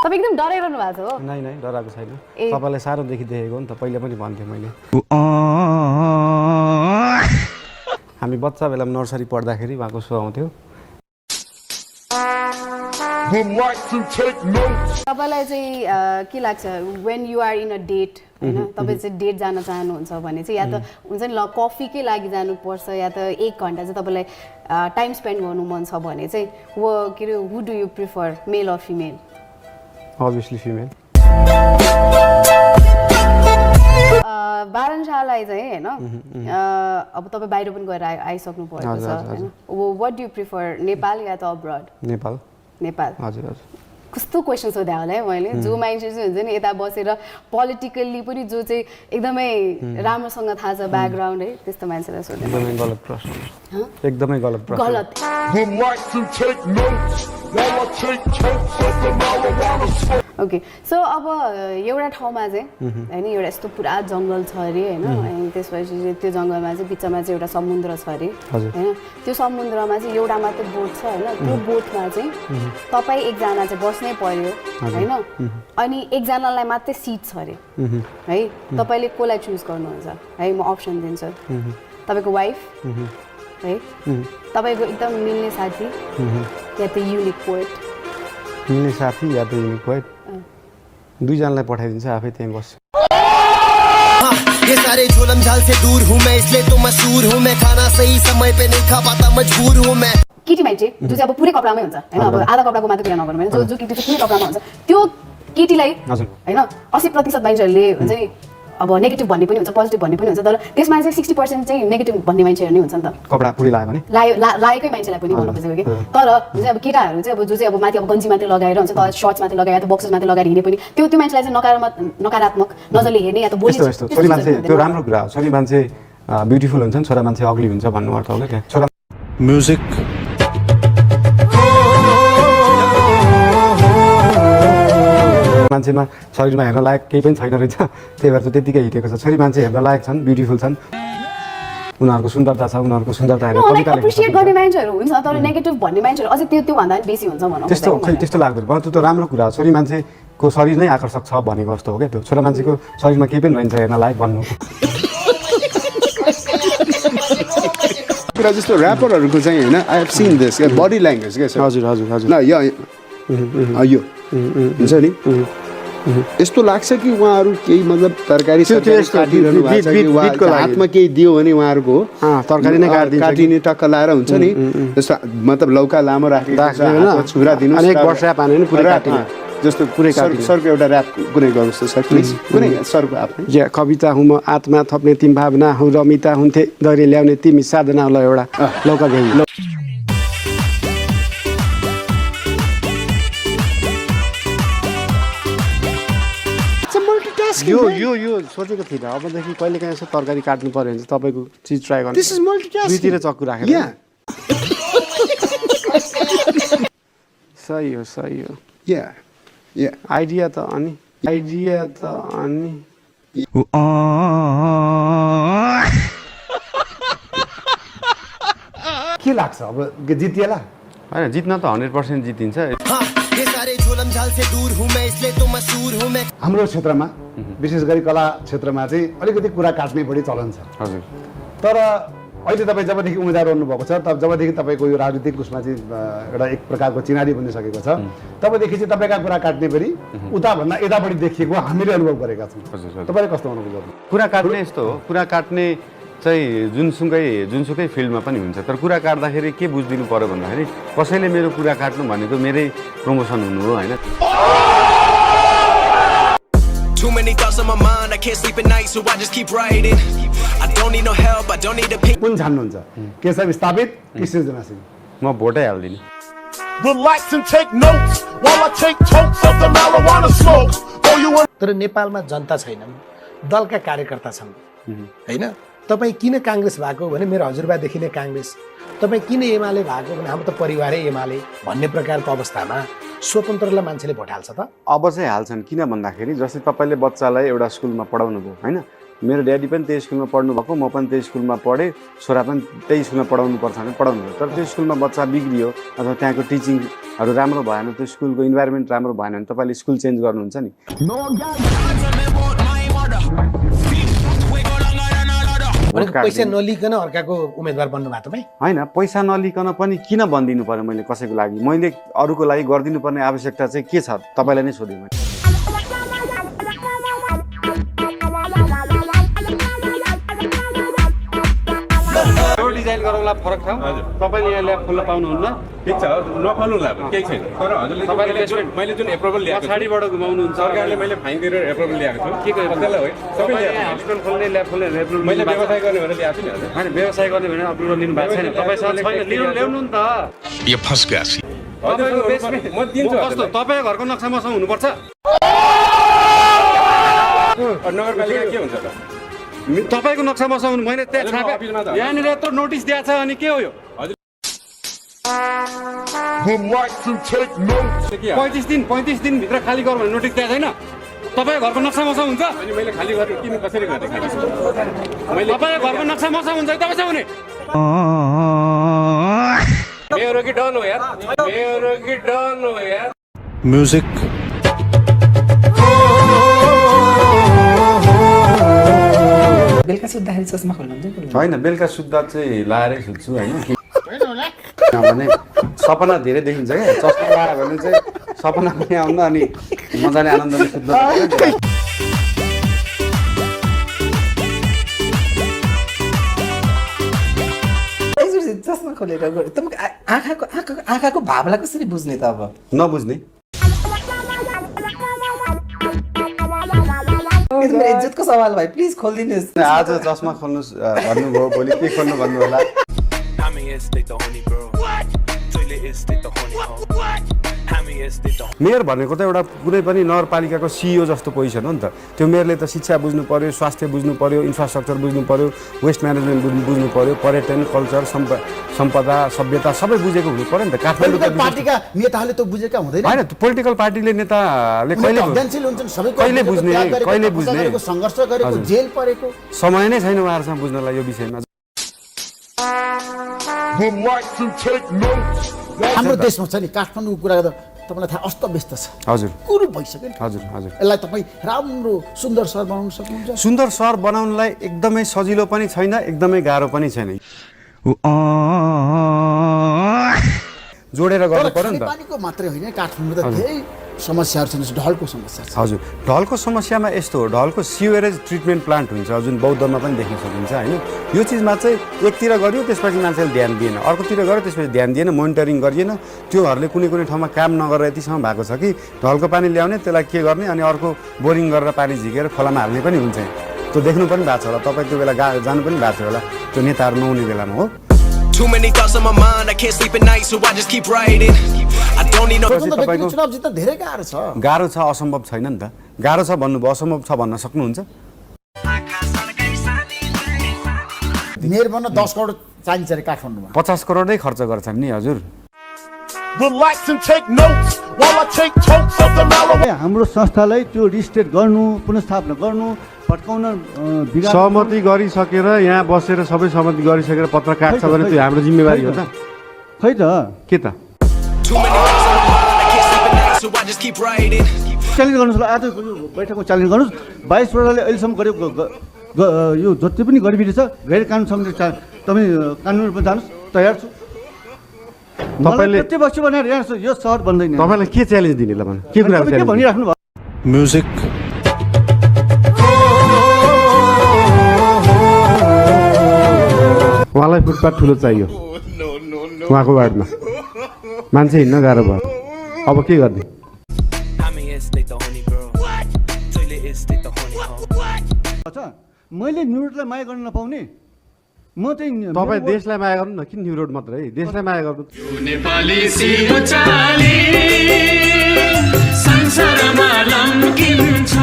तपाईँ एकदम डराइरहनु भएको छ हो? नै डराएको छैन। तपाईँलाई सानोदेखि देखेको नि त, पहिले पनि भन्थेँ मैले। हामी बच्चा बेलामा नर्सरी पढ्दाखेरि उहाँको सो आउँथ्यो। तपाईँलाई चाहिँ के लाग्छ when you are in a date हैन, तपाईँ चाहिँ डेट जान चाहनुहुन्छ भने चाहिँ या त हुन्छ नि ल कफीकै लागि जानुपर्छ या त 1 घन्टा चाहिँ तपाईँलाई टाइम स्पेन्ड गर्नु मन छ भने चाहिँ के अरे who do you prefer, male or female? Obviously female. बारनशाहलाई चाहिँ हैन अब तपाईँ बाहिर पनि गएर आइसक्नु भएको छ हैन, what do you prefer, Nepal या त अब्रड? नेपाल। हजुर हजुर। कस्तो क्वेसन सोधे होला है मैले, जो मान्छे चाहिँ हुन्छ नि यता बसेर पोलिटिकल्ली पनि जो चाहिँ एकदमै राम्रोसँग थाहा छ ब्याकग्राउन्ड है, त्यस्तो मान्छेलाई सोधे। एकदमै गलत प्रश्न। एकदमै गलत प्रश्न। गलत। ओके, सो अब एउटा ठाउँमा चाहिँ हैन एउटा यस्तो पुरा जङ्गल छ अरे हैन, अनि त्यसपछि त्यो जङ्गलमा चाहिँ बिचमा चाहिँ एउटा समुद्र छ अरे हैन, त्यो समुद्रमा चाहिँ एउटा मात्रै बोट छ हैन, त्यो बोटमा चाहिँ तपाईँ एकजना चाहिँ बस्नै पर्यो हैन, अनि एकजनालाई मात्रै सिट छ अरे है, तपाईँले कसलाई चुज गर्नुहुन्छ है? म अप्सन दिन्छु। तपाईँको वाइफ है, तपाईँको एकदम मिल्ने साथी या त युनिक पोएट? मिल्ने साथी या त युनिक पोएट, दुईजनालाई पठाइदिन्छ, आफै त्यहीँ बस्छु। ये सारे झोलम झाल से दूर हूँ मैं, इसलिए तो मशहूर हूँ मैं, खाना सही समय पे नहीं खा पाता मजबूर हूँ मैं। केटी मान्छे जो चाहिँ अब पुरै कपडामै हुन्छ हैन, अब आधा कपडाको मात्र कुरा नगरौँ हैन, जो केटी चाहिँ पुरै कपडामा हुन्छ त्यो केटीलाई हैन 80% मान्छेहरूले हुन्छ नि अब नेगेटिभ भन्ने पनि हुन्छ, पोजिटिभ भन्ने पनि हुन्छ, तर त्यसमा चाहिँ 60% चाहिँ नेगेटिभ भन्ने मान्छेहरू नै हुन्छ नि त। कपडा पुरै लाग्यो भने लागेकै मान्छेलाई पनि भन्नु खोजेको कि, तर चाहिँ अब केटाहरू चाहिँ अब जो चाहिँ अब माथि अब गन्जी मात्रै लगाएर हुन्छ, त सर्ट्स मात्रै लगाएर त बक्सेस मात्रै लगाएर हिँडे पनि त्यो मान्छेलाई चाहिँ नकारात्मक नजरले हेर्ने या त बोल्ने। छोरी मान्छे त्यो राम्रो कुरा हो, छोरी मान्छे ब्युटिफुल हुन्छ नि, छोरा मान्छे अग्ली हुन्छ भन्नु अर्थ हो क्या। छोरा म्युजिक मान्छेमा शरीरमा हेर्न लायक केही पनि छैन रहेछ, त्यही भएर चाहिँ त्यतिकै हिँडेको छ। छोरी मान्छे हेर्न लायक छन्, ब्युटिफुल छन्, उनीहरूको सुन्दरता छ, उनीहरूको सुन्दरता हेरेर कविता लेख्न एप्रिसिएट गर्ने मान्छेहरू हुन्छ, तर नेगेटिभ भन्ने मान्छेहरू अझै त्यो भन्दा पनि बेसी हुन्छ भनौँ। त्यस्तो खै त्यस्तो लाग्दैन, परन्तु त्यो राम्रो कुरा हो। छोरी मान्छेको शरीर नै आकर्षक छ भनेको जस्तो हो क्या त्यो, छोरा मान्छेको शरीरमा केही पनि रहन्छ हेर्न लायक भन्नु। कुरा जस्तो ऱ्यापरहरूको चाहिँ होइन, I have seen this body language क्या। हजुर हजुर हजुर। ल यो हुन्छ नि, यस्तो लाग्छ कि उहाँहरू केही मतलब तरकारी काटिरहनु भएको छ कि हातमा केही दियो भने उहाँहरूको तरकारी नै काटिने टक्क लाएर हुन्छ नि, जस्तो मतलब लौका लामो राखेको छुरा दिनु, अनेक वर्ष पानी नि पुरै काटिने जस्तो पुरै सरको एउटा ऱ्याप कुनै गर्नुहोस् त सर प्लिज, कुनै सरको आफ्नै। या कविता हुँ म आत्मा थप्ने तिमी भावना हुँ, रमिता हुन्थे दरे ल्याउने तिमी साधना होला एउटा लौका गई। यो सोचेको थिइनँ, अबदेखि कहिले काहीँ यसो तरकारी काट्नु पर्यो भने चाहिँ तपाईँको चिज ट्राई गर्नु। This is multitasking. दुईतिर चक्कु राखेर। सही हो सही हो। या आइडिया त अनि के लाग्छ अब जितिएला? होइन, जित्न त 100% जितिन्छ। ये सारे झोलम झाल से दूर हूँ मैं, इसलिए तो मशहूर हूँ मैं। हाम्रो क्षेत्रमा विशेष गरी कला क्षेत्रमा चाहिँ अलिकति कुरा काट्ने बढी चलन छ। हजुर। तर अहिले तपाईँ जबदेखि उम्मेदवार हुनुभएको छ, तब जबदेखि तपाईँको यो राजनीतिक उसमा चाहिँ एउटा एक प्रकारको चिनारी बनिसकेको छ, तबदेखि चाहिँ तपाईँका कुरा काट्ने फेरि उताभन्दा यतापट्टि देखिएको हामीले अनुभव गरेका छौँ। तपाईँले कस्तो अनुभव गर्नु? कुरा काट्ने यस्तो हो, कुरा काट्ने चाहिँ जुनसुकै फिल्डमा पनि हुन्छ, तर कुरा काट्दाखेरि के बुझिदिनु पर्यो भन्दाखेरि कसैले मेरो कुरा काट्नु भनेको मेरै प्रमोसन हुनु हो होइन। Too many thoughts on my mind, I can't sleep at night, so I just keep writing. I don't need no help, I don't need a pick. कुन छान्नुहुन्छ, केशव स्थापित कि सृजना सिंह? म भोटै हाल्दिनँ। Relax and take notes while I take totes of the marijuana smoke. तर नेपालमा जनता छैनन्, दलका कार्यकर्ता छन् हैन। तपाईँ किन काङ्ग्रेस भएको भने मेरो हजुरबादेखि नै काङ्ग्रेस, तपाईँ किन एमाले भएको भने हाम्रो त परिवारै एमाले भन्ने प्रकारको अवस्थामा स्वतन्त्रलाई मान्छेले भोट हाल्छ त? अब चाहिँ हाल्छन्, किन भन्दाखेरि जस्तै तपाईँले बच्चालाई एउटा स्कुलमा पढाउनु भयो होइन, मेरो ड्याडी पनि त्यही स्कुलमा पढ्नु भएको, म पनि त्यही स्कुलमा पढेँ, छोरा पनि त्यही स्कुलमा पढाउनु पर्छ भने पढाउनु भयो। तर त्यो स्कुलमा बच्चा बिग्रियो अथवा त्यहाँको टिचिङहरू राम्रो भएन, त्यो स्कुलको इन्भाइरोमेन्ट राम्रो भएन भने तपाईँले स्कुल चेन्ज गर्नुहुन्छ नि। पैसा नलिकन अर्काको उम्मेदवार बन्नु भएको तपाईँ? होइन, पैसा नलिकन पनि किन बनिदिनु पर्यो मैले कसैको लागि? मैले अरूको लागि गरिदिनु पर्ने आवश्यकता चाहिँ के छ तपाईँलाई नै सोधेँ मैले। डिजाइन गरौँला फरक ठाउँ, तपाईँले यहाँ ल्याब खोल्न पाउनुहुन्न। ठिक छ, नखोल्नुला केही छैन। तर हजुरले मैले जुन एप्रुभल ल्याएको छु पछाडिबाट घुमाउनुहुन्छ। सरकारले मैले फाइन तिरेर एप्रुभल ल्याएको छु। के गर्नु त्यसलाई हो सबै हस्पिटल खोल्ने ल्याब खोल्ने एप्रुभल मैले व्यवसाय गर्ने भनेर ल्याएको छु नि हजुर। होइन, व्यवसाय गर्ने भने एप्रुभल लिनु भएको छैन तपाईँसँग छैन, ल्याउनु नि त। यो फस गएछ। म दिन्छु। कस्तो तपाईँको घरको नक्सा मसँग हुनुपर्छ? नगरपालिका के हुन्छ त? तपाईँको नक्सा मसँग हुनु, मैले त्यहाँ छापे यहाँनिर यत्रो नोटिस दिएको छ अनि के हो यो? Relax and take notes. 35 दिनभित्र खाली गर भने नोटिस दिएको छैन? तपाईँको घरको नक्सा मसँग हुन्छ? अनि मैले खाली गरेर किन कसरी गर्ने खाली? तपाईँको घरको नक्सा मसँग हुन्छ तपाईँसँग हुने? मेरो कि डन हो यार, मेरो कि डन हो यार। म्युजिक बेलुका सुत्दाखेरि चस्मा खोल्नुहुन्छ? होइन, बेलुका सुत्दा चाहिँ लाएरै सुत्छु होइन। किनभने सपना धेरै देखिन्छ क्या, चस्मा लगायो भने चाहिँ सपना पनि आउँदा अनि मजाले आनन्दले सुत्दा। चस्मा खोलेर आँखाको भावलाई कसरी बुझ्ने त? अब नबुझ्ने इज्जतको सवाल भाइ, प्लिज खोलिदिनुहोस्। आज चस्मा खोल्नु भन्नुभयो, भोलि के खोल्नु भन्नु होला। मेयर भनेको त एउटा कुनै पनि नगरपालिकाको सिइओ जस्तो पोजिसन हो नि त। त्यो मेयरले त शिक्षा बुझ्नु पर्यो, स्वास्थ्य बुझ्नु पर्यो, इन्फ्रास्ट्रक्चर बुझ्नु पर्यो, वेस्ट म्यानेजमेन्ट बुझ्नु पर्यो, पर्यटन, कल्चर, सम्पदा, सभ्यता सबै बुझेको हुनु पर्यो नि त। काठमाडौँ पार्टीका नेताहरूले त बुझेका हुँदैन। होइन, पोलिटिकल पार्टीले नेताले कहिले बुझ्ने सङ्घर्ष गरेको, जेल परेको समय नै छैन उहाँहरूसँग बुझ्नलाई यो विषयमा। Relax and take notes. हाम्रो देशमा छ नि काठमाडौँको कुरा गर्दा तपाईँलाई थाहा अस्त व्यस्त छ। हजुर, कुरो भइसक्यो नि। हजुर, हजुर। यसलाई तपाईँ राम्रो सुन्दर सहर बनाउन सक्नुहुन्छ? सुन्दर सहर बनाउनलाई एकदमै सजिलो पनि छैन, एकदमै गाह्रो पनि छैन। जोडेर गर्नु पर्यो नि त। पानीको मात्रै होइन, काठमाडौँ त धेरै समस्याहरू छन्। ढलको समस्या छ। हजुर, ढलको समस्यामा यस्तो हो, ढलको सिवेरेज ट्रिटमेन्ट प्लान्ट हुन्छ जुन बौद्धमा पनि देख्न सकिन्छ होइन। यो चिजमा चाहिँ एकतिर गरियो त्यसपछि मान्छेले ध्यान दिएन, अर्कोतिर गऱ्यो त्यसपछि ध्यान दिएन, मोनिटरिङ गरिएन। त्योहरूले कुनै कुनै ठाउँमा काम नगरेर यतिसम्म भएको छ कि ढलको पानी ल्याउने, त्यसलाई के गर्ने, अनि अर्को बोरिङ गरेर पानी झिकेर खोलामा हाल्ने पनि हुन्छ। त्यो देख्नु पनि भएको छ होला, तपाईँ त्यो बेला जानु पनि भएको थियो होला, त्यो नेताहरू नहुने बेलामा हो। Too many thoughts on my mind, I can't sleep at night, so I just keep writing. I don't need no. चुनाव जित्न धेरै गाह्रो छ। गाह्रो छ, असम्भव छैन नि त। गाह्रो छ भन्नुभयो, असम्भव छ भन्न सक्नुहुन्छ? मेयर बन्न 10 करोड चाहिन्छ अरे काठमाडौँमा। 50 करोडै खर्च गर्छन् नि हजुर। Relax and take notes while I take totes of the marijuana. हाम्रो संस्थालाई त्यो रिस्टेट गर्नु, पुनर्स्थापना गर्नु, फर्काउन सहमति गरिसकेर यहाँ बसेर सबै सहमति गरिसकेर पत्र काट्छ भने त्यो हाम्रो जिम्मेवारी हो त? खै त के त? Too many thoughts on my mind, I can't sleep at night, so I just keep writing. Challenge गर्नुहोस् ल, आज बैठकमा च्यालेन्ज गर्नुहोस्। 22 वडाले अहिलेसम्म गरेको यो जति पनि गरिबी छ गैर कानुन सँगले तपाईँ कानुन रूपमा जानुहोस्, तयार छु। तपाईँले कति बस्यो भनेर यो सहर बन्दैन। तपाईँलाई के च्यालेन्ज दिने ल भन्नु? के कुरा भनिराख्नु भयो? म्युजिक उहाँलाई फुटपाथ ठुलो चाहियो उहाँको वार्डमा, मान्छे हिँड्न गाह्रो भयो। अब के गर्ने? मैले न्यु रोडलाई माया गर्न नपाउने? म चाहिँ तपाईँ देशलाई माया गर्नु न, किन न्यु रोड मात्रै? देशलाई माया गर्नु। नेपाली सिमचाली संसारमा लम्किन्छ।